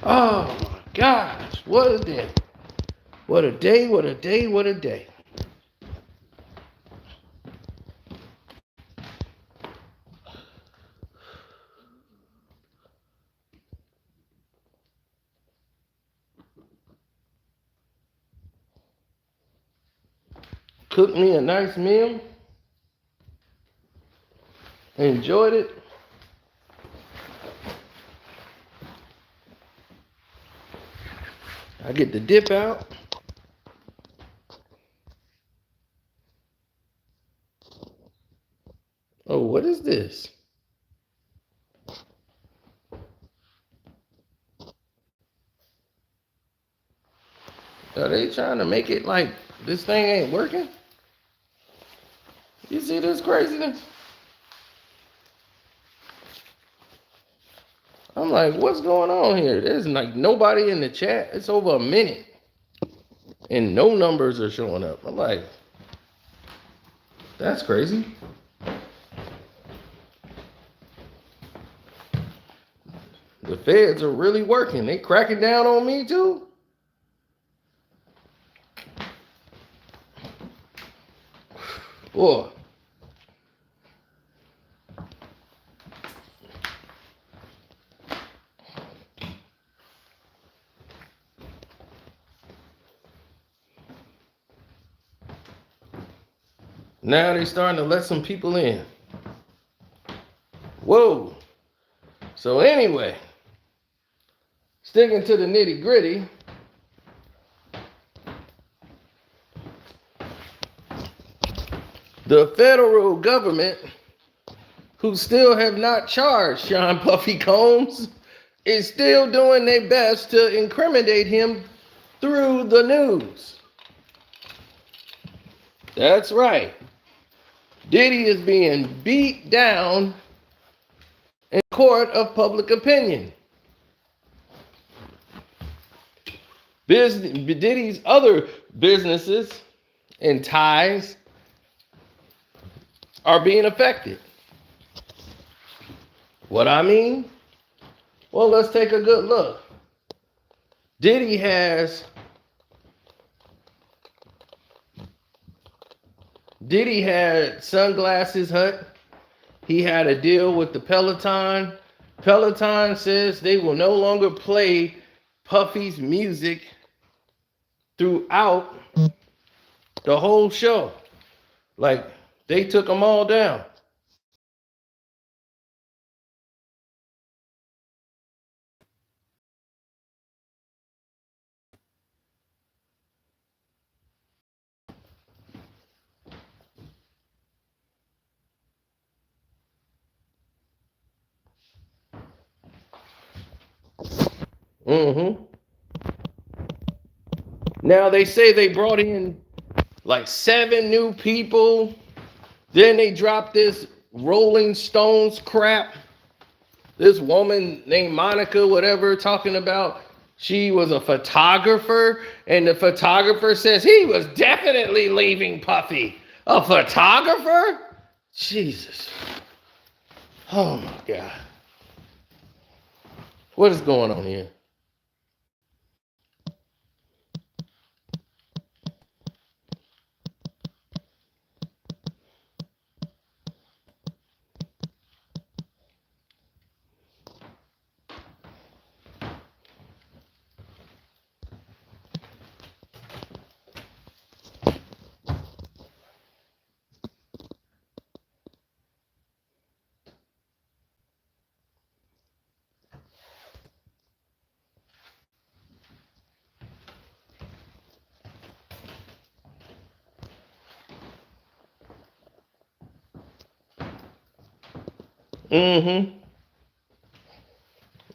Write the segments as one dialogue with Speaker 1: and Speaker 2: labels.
Speaker 1: Oh my gosh, what a day. What a day, what a day, what a day. Cooked me a nice meal. Enjoyed it. I get the dip out. Oh, what is this? Are they trying to make it like this thing ain't working? You see this craziness? I'm like, what's going on here? There's like nobody in the chat. It's over a minute. And no numbers are showing up. I'm like, that's crazy. The feds are really working. They cracking down on me too. Boy. Now they starting to let some people in. Whoa. So anyway, sticking to the nitty gritty. The federal government, who still have not charged Sean Puffy Combs, is still doing their best to incriminate him through the news. That's right. Diddy is being beat down in court of public opinion. Diddy's other businesses and ties are being affected. What I mean? Well, let's take a good look. Diddy had Sunglasses Hut. He had a deal with the Peloton. Peloton says they will no longer play Puffy's music throughout the whole show. Like, they took them all down. Now they say they brought in like 7 new people. Then they dropped this Rolling Stones crap. This woman named Monica, whatever, talking about she was a photographer, and the photographer says he was definitely leaving Puffy. A photographer? Jesus. Oh my God. What is going on here?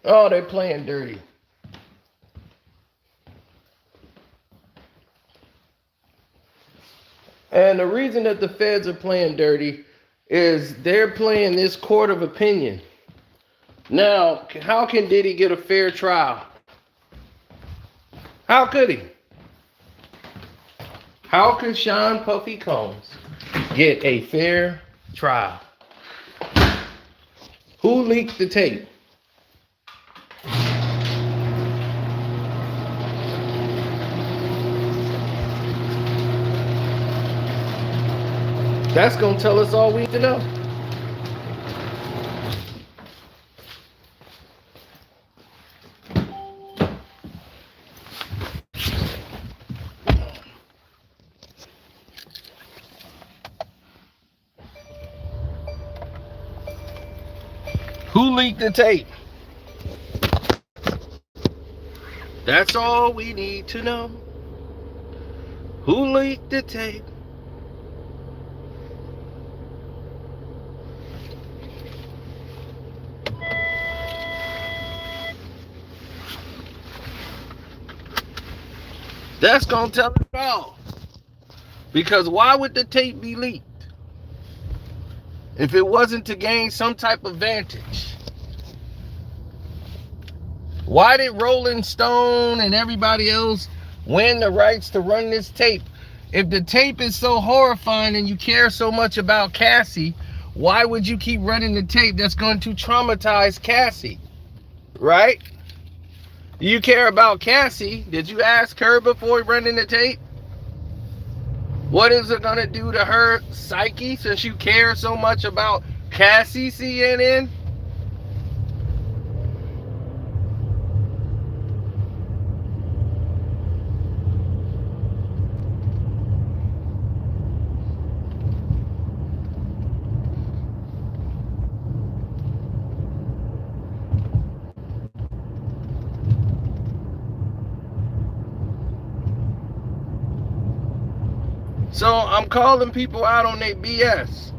Speaker 1: Oh, they're playing dirty. And the reason that the feds are playing dirty is they're playing this court of opinion. Now, how can Diddy get a fair trial? How could he? How could Sean Puffy Combs get a fair trial? Who leaked the tape? That's gonna tell us all we need to know. Who leaked the tape? That's all we need to know. Who leaked the tape? That's gonna tell it all. Because why would the tape be leaked if it wasn't to gain some type of advantage? Why did Rolling Stone and everybody else win the rights to run this tape? If the tape is so horrifying and you care so much about Cassie, why would you keep running the tape that's going to traumatize Cassie? Right? You care about Cassie. Did you ask her before running the tape? What is it going to do to her psyche since you care so much about Cassie, CNN? So I'm calling people out on their BS.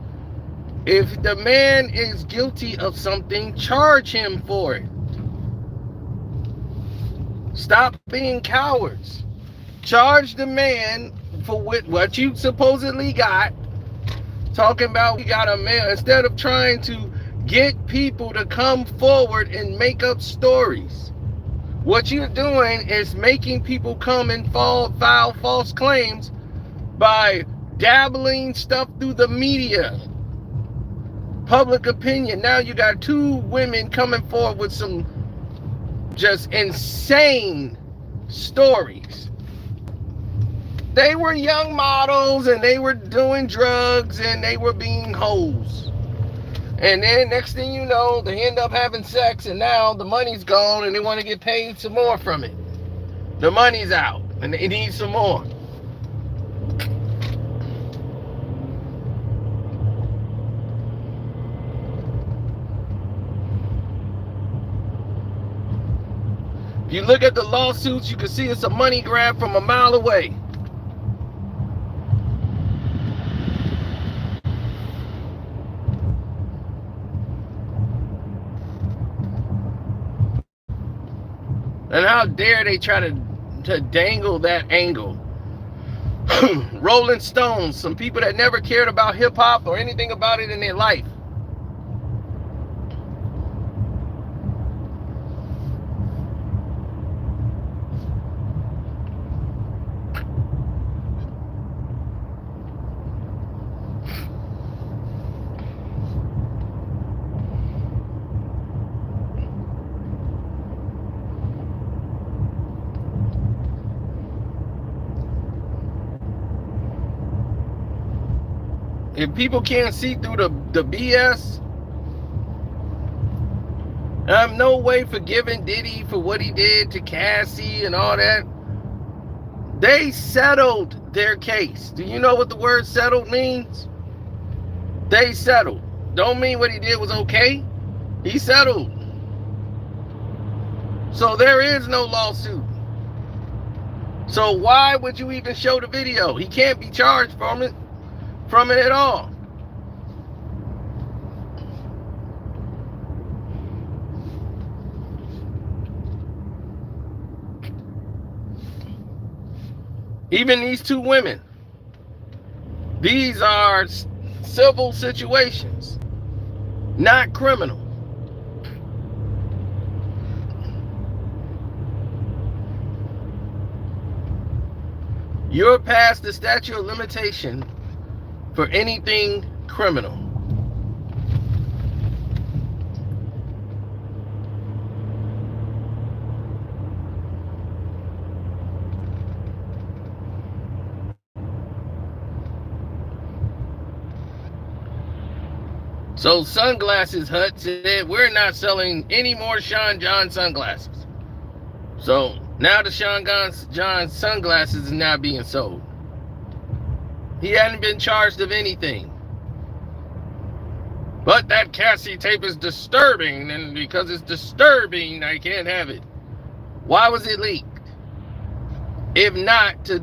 Speaker 1: If the man is guilty of something, charge him for it. Stop being cowards. Charge the man for what you supposedly got. Talking about we got a man, instead of trying to get people to come forward and make up stories. What you're doing is making people come and file false claims by dabbling stuff through the media, public opinion. Now you got two women coming forward with some just insane stories. They were young models and they were doing drugs and they were being hoes. And then next thing you know, they end up having sex and now the money's gone and they want to get paid some more from it. The money's out and they need some more. If you look at the lawsuits, you can see it's a money grab from a mile away. And how dare they try to dangle that angle? Rolling Stones, some people that never cared about hip-hop or anything about it in their life. If people can't see through the BS, I'm no way forgiving Diddy for what he did to Cassie and all that. They settled their case. Do you know what the word settled means? They settled. Don't mean what he did was okay. He settled. So there is no lawsuit. So why would you even show the video? He can't be charged from it at all. Even these two women, these are civil situations, not criminal. You're past the statute of limitation for anything criminal. So Sunglasses Hut said, we're not selling any more Sean John sunglasses. So now the Sean John sunglasses is not being sold. He hadn't been charged of anything. But that Cassie tape is disturbing, and because it's disturbing, I can't have it. Why was it leaked? If not to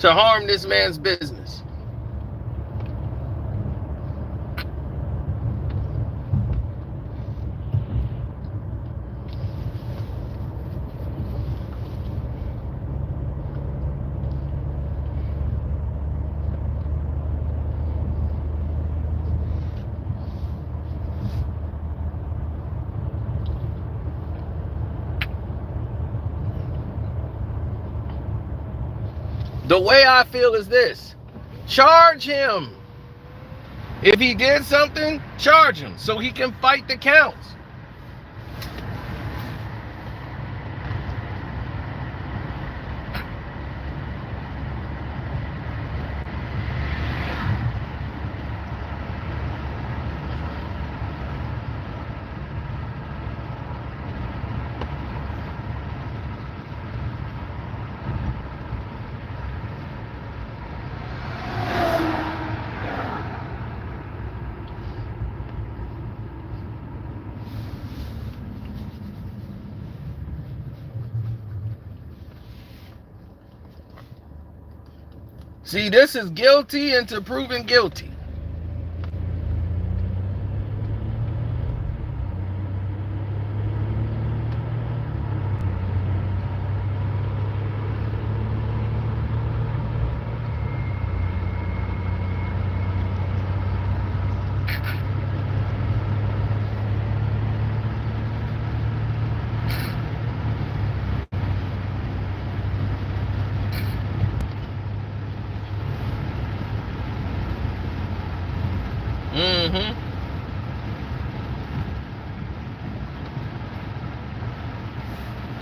Speaker 1: harm this man's business. The way I feel is this: charge him. If he did something, charge him so he can fight the counts. See, this is guilty into proven guilty.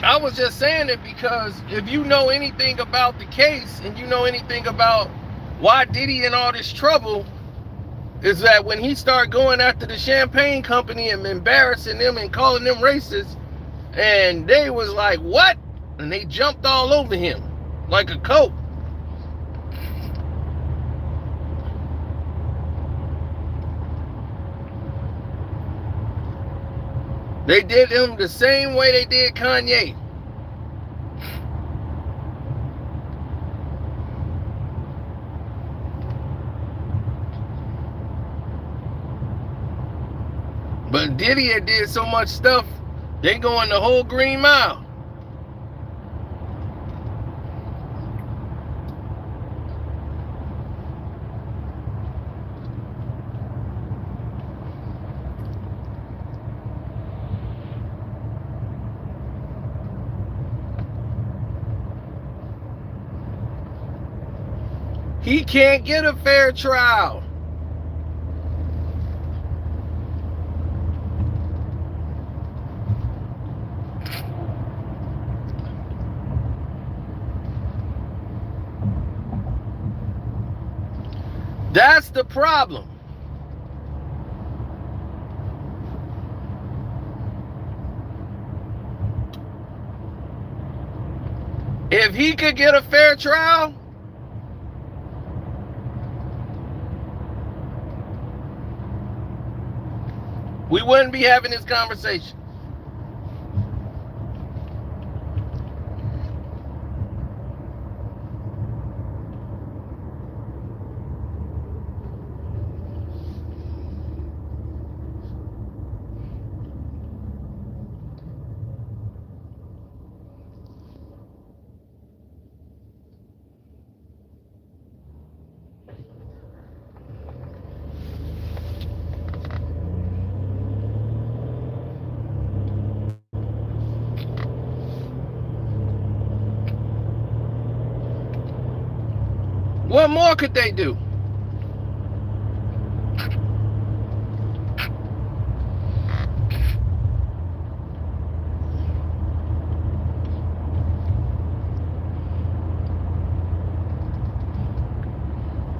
Speaker 1: I was just saying it because if you know anything about the case and you know anything about why Diddy in all this trouble, is that when he started going after the champagne company and embarrassing them and calling them racist, and they was like, what? And they jumped all over him like a coat. They did him the same way they did Kanye. But Diddy had did so much stuff, they going the whole Green Mile. He can't get a fair trial. That's the problem. If he could get a fair trial, we wouldn't be having this conversation. What more could they do?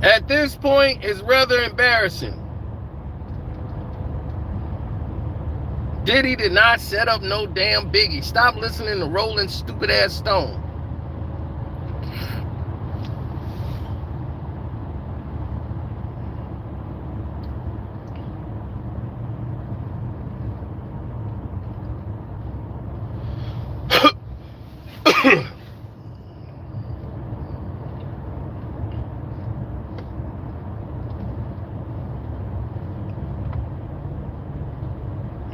Speaker 1: At this point, it's rather embarrassing. Diddy did not set up no damn Biggie. Stop listening to Rolling stupid ass Stone.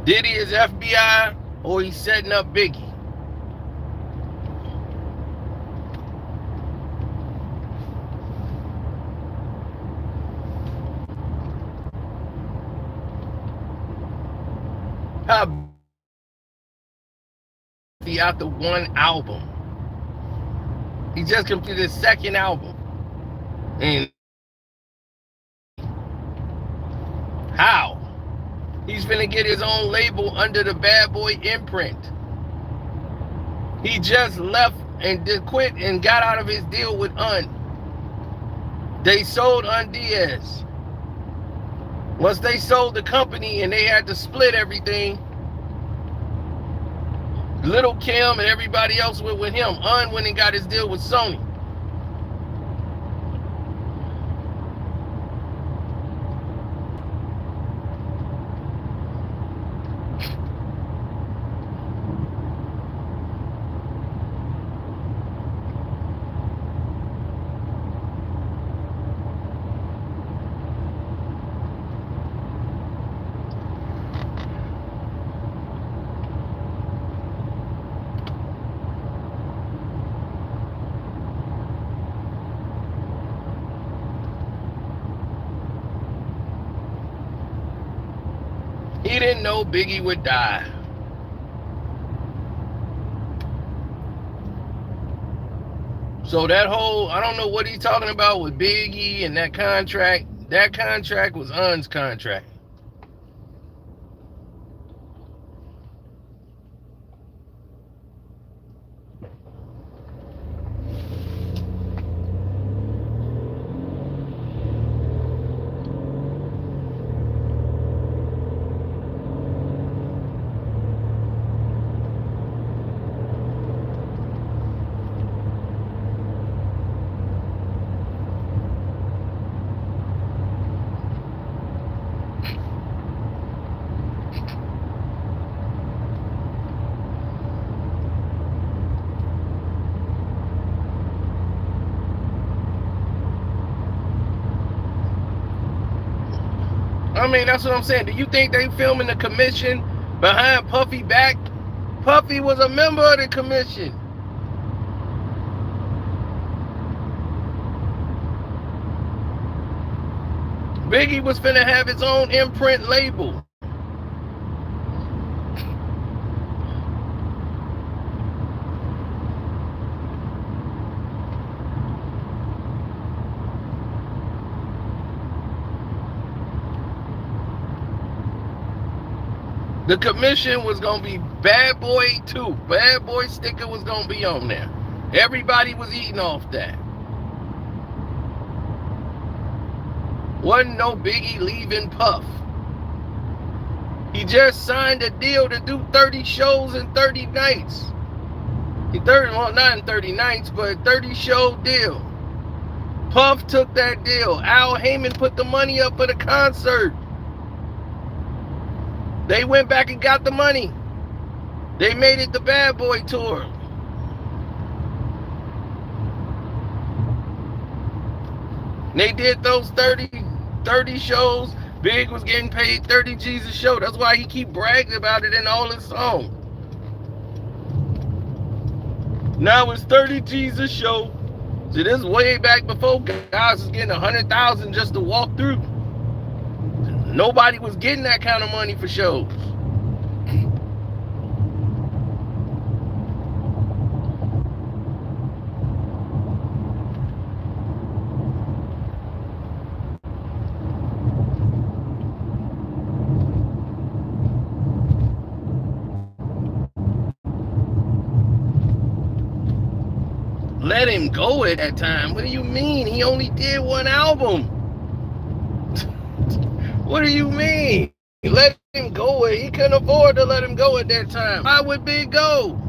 Speaker 1: Diddy is FBI or he's setting up Biggie. How after one album? He just completed his second album. And how? He's finna get his own label under the Bad Boy imprint. He just left and did quit and got out of his deal with Un. They sold Un Diaz. Once they sold the company and they had to split everything, Little Kim and everybody else went with him. Un went and got his deal with Sony. He didn't know Biggie would die. So that whole, I don't know what he's talking about with Biggie and that contract. That contract was Un's contract. I mean, that's what I'm saying. Do you think they filming the commission behind Puffy back? Puffy was a member of the commission. Biggie was finna have his own imprint label. The commission was going to be Bad Boy 2. Bad Boy sticker was going to be on there. Everybody was eating off that. Wasn't no Biggie leaving Puff. He just signed a deal to do 30 shows in 30 nights. Well, not in 30 nights, but 30 show deal. Puff took that deal. Al Heyman put the money up for the concert. They went back and got the money. They made it the Bad Boy tour. They did those 30 shows. Big was getting paid 30 G's a show. That's why he keep bragging about it in all his songs. Now it's 30 G's a show. See, this is way back before guys was getting 100,000 just to walk through. Nobody was getting that kind of money for shows. Let him go at that time. What do you mean? He only did one album. What do you mean? let him go. He couldn't afford to let him go at that time. Why would Big go?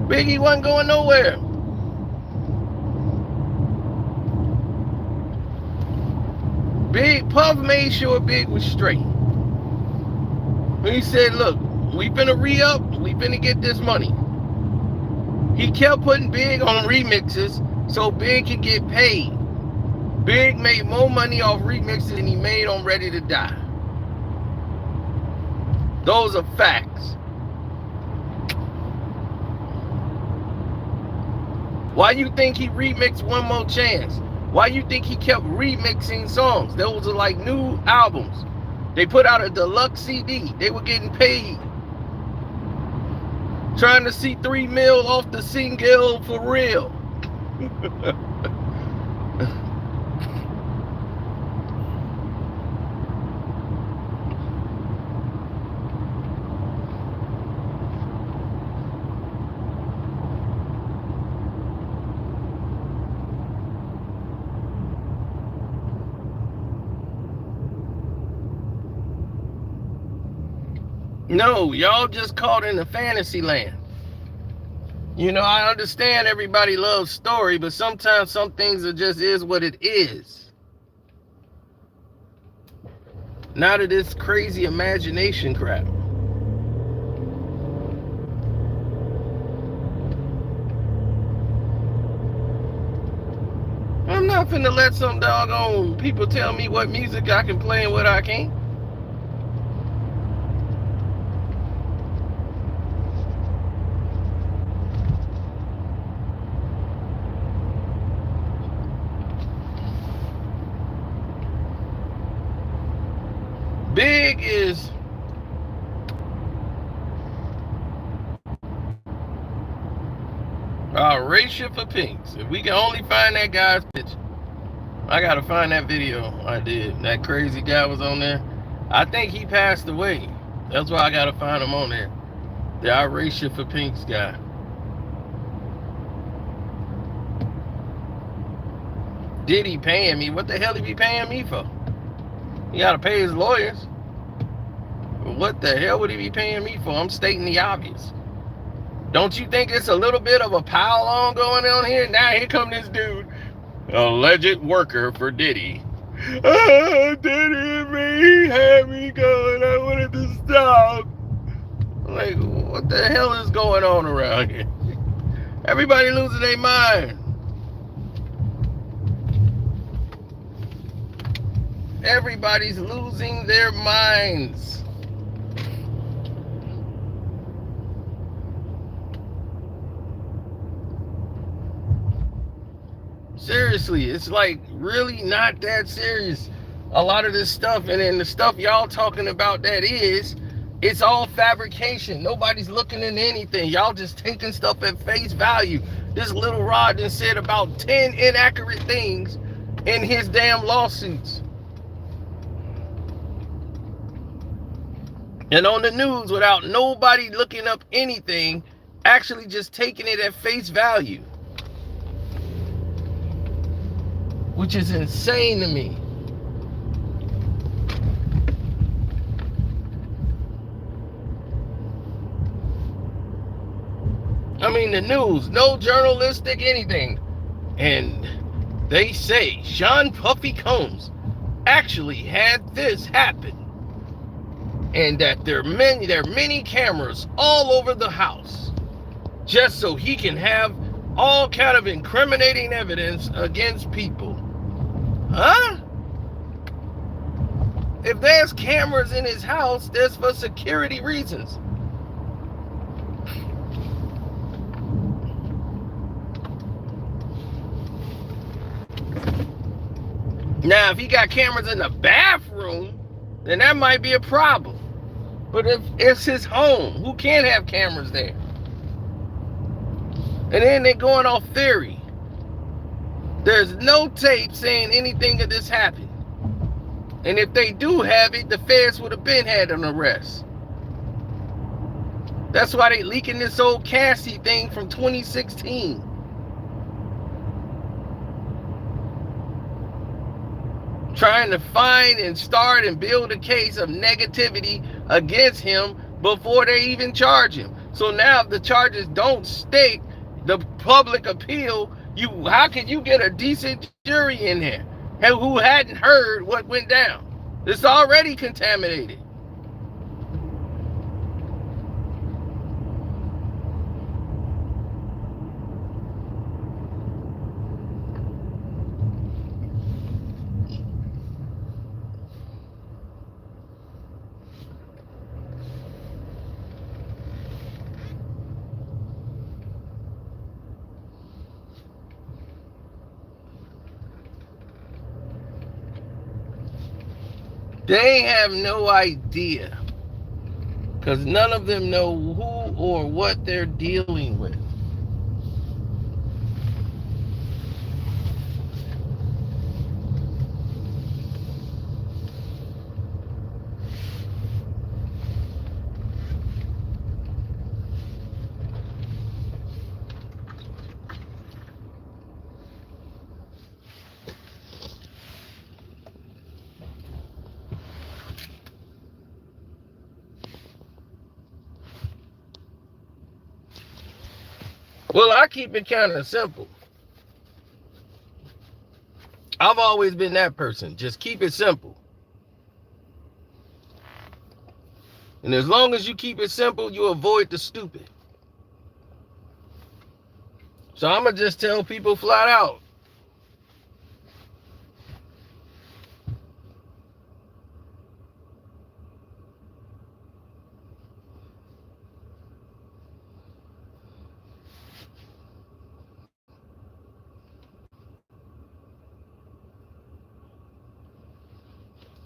Speaker 1: Biggie wasn't going nowhere. Big Puff made sure Big was straight. He said, look, we finna re-up, we finna get this money. He kept putting Big on remixes so Big could get paid. Big made more money off remixes than he made on Ready to Die. Those are facts. Why you think he remixed One More Chance? Why you think he kept remixing songs? Those are like new albums. They put out a deluxe CD. They were getting paid. Trying to see 3 mil off the single for real. No, y'all just caught in the fantasy land. You know, I understand everybody loves story, but sometimes some things are just is what it is. Not of this crazy imagination crap. I'm not finna let some doggone people tell me what music I can play and what I can't. Big is erasure for pinks. If we can only find that guy's picture. I gotta find that video I did. That crazy guy was on there. I think he passed away. That's why I gotta find him on there. The erasure for pinks guy. Diddy paying me. What the hell he be paying me for? He gotta pay his lawyers. What the hell would he be paying me for? I'm stating the obvious. Don't you think it's a little bit of a pile on going on here? Now here come this dude, alleged worker for Diddy. Diddy and me, he had me going. I wanted to stop. Like, what the hell is going on around here? Everybody losing their mind. Everybody's losing their minds. Seriously, it's like really not that serious. A lot of this stuff, and then the stuff y'all talking about that is, it's all fabrication. Nobody's looking into anything. Y'all just taking stuff at face value. This little Rod done said about 10 inaccurate things in his damn lawsuits. And on the news without nobody looking up anything, actually just taking it at face value. Which is insane to me. I mean, the news, no journalistic anything. And they say Sean Puffy Combs actually had this happen. And that there are many cameras all over the house. Just so he can have all kind of incriminating evidence against people. Huh? If there's cameras in his house, there's for security reasons. Now, if he got cameras in the bathroom, then that might be a problem. But if it's his home, who can't have cameras there? And then they're going off theory. There's no tape saying anything of this happened. And if they do have it, the feds would have been had an arrest. That's why they leaking this old Cassie thing from 2016. trying to find and start and build a case of negativity against him before they even charge him. So now if the charges don't stick, the public appeal, how could you get a decent jury in there who hadn't heard what went down? It's already contaminated. They have no idea, because none of them know who or what they're dealing with. Well, I keep it kind of simple. I've always been that person. Just keep it simple. And as long as you keep it simple, you avoid the stupid. So I'm going to just tell people flat out.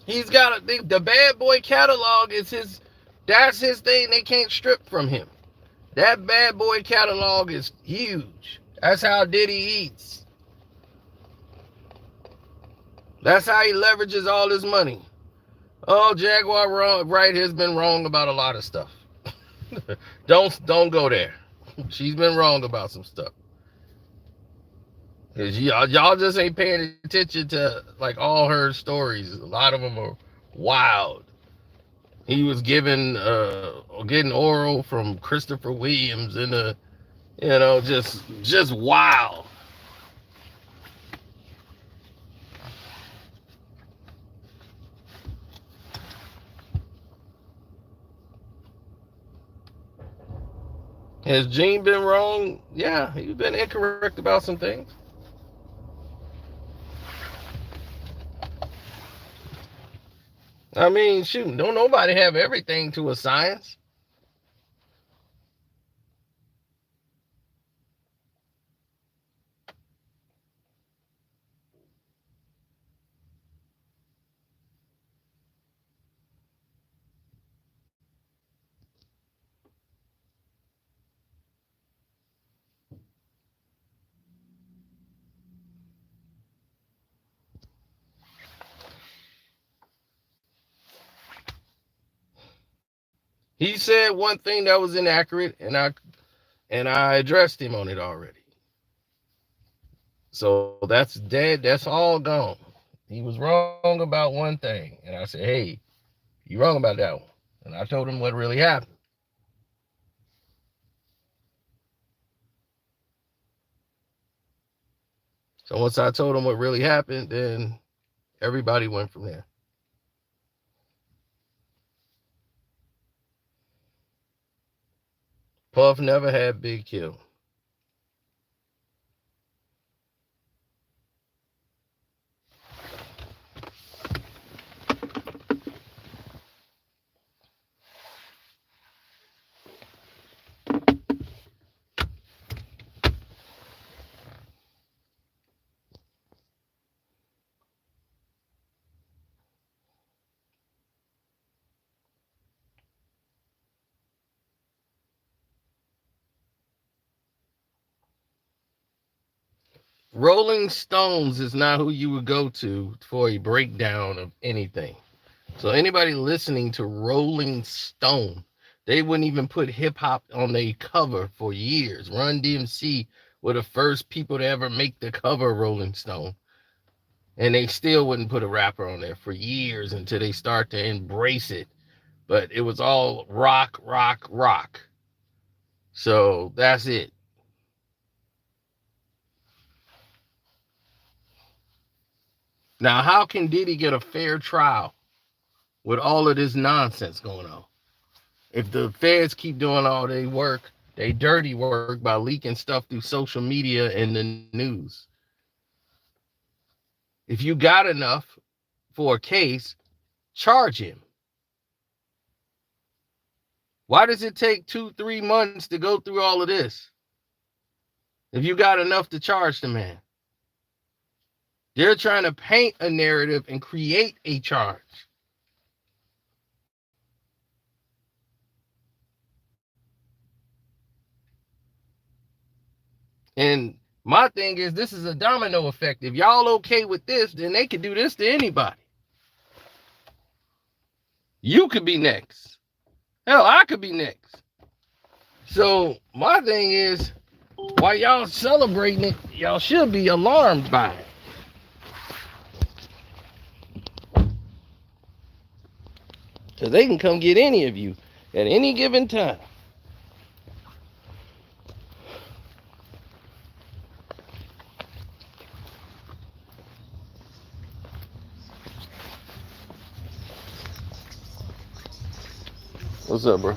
Speaker 1: He's got the bad boy catalog is his, that's his thing. They can't strip from him. That bad boy catalog is huge. That's how Diddy eats. That's how he leverages all his money. Oh, Jaguar Wright has been wrong about a lot of stuff. Don't go there. She's been wrong about some stuff. Cause y'all just ain't paying attention to like all her stories. A lot of them are wild. He was getting oral from Christopher Williams and just wild. Has Gene been wrong? Yeah, he's been incorrect about some things. I mean, shoot, don't nobody have everything to a science. He said one thing that was inaccurate, and I addressed him on it already. So that's dead. That's all gone. He was wrong about one thing, and I said, "Hey, you're wrong about that one." And I told him what really happened. So once I told him what really happened, then everybody went from there. Puff never had Big Kill. Rolling Stones is not who you would go to for a breakdown of anything. So anybody listening to Rolling Stone, they wouldn't even put hip hop on their cover for years. Run DMC were the first people to ever make the cover of Rolling Stone. And they still wouldn't put a rapper on there for years until they start to embrace it. But it was all rock, rock, rock. So that's it. Now, how can Diddy get a fair trial with all of this nonsense going on? If the feds keep doing all their work, they dirty work by leaking stuff through social media and the news. If you got enough for a case, charge him. Why does it take 2-3 months to go through all of this? If you got enough to charge the man. They're trying to paint a narrative and create a charge. And my thing is, this is a domino effect. If y'all okay with this, then they could do this to anybody. You could be next. Hell, I could be next. So my thing is, while y'all celebrating it, y'all should be alarmed by it. Because they can come get any of you at any given time. What's up, bro?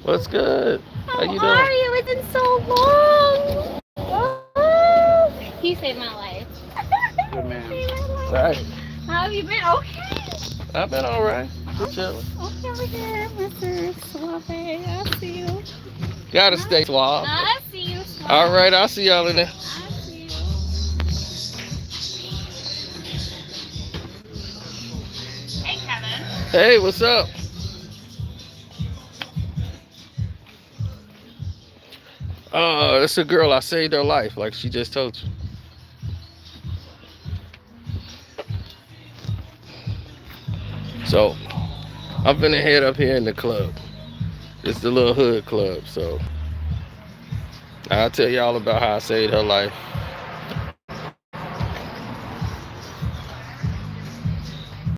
Speaker 1: What's good?
Speaker 2: How you doing? Are you? It's been so long. Oh, he saved my life.
Speaker 1: Good man. All right.
Speaker 2: How have you been? Okay.
Speaker 1: I've been all right. Just chilling.
Speaker 2: Okay, over here, Mr. Suave. I see you.
Speaker 1: Gotta stay suave.
Speaker 2: I see you. Suave.
Speaker 1: All right, I'll see y'all in there.
Speaker 2: I see you. Hey, Kevin.
Speaker 1: Hey, what's up? It's a girl. I saved her life, like she just told you. So, I'm finna head up here in the club. It's the little hood club, so I'll tell y'all about how I saved her life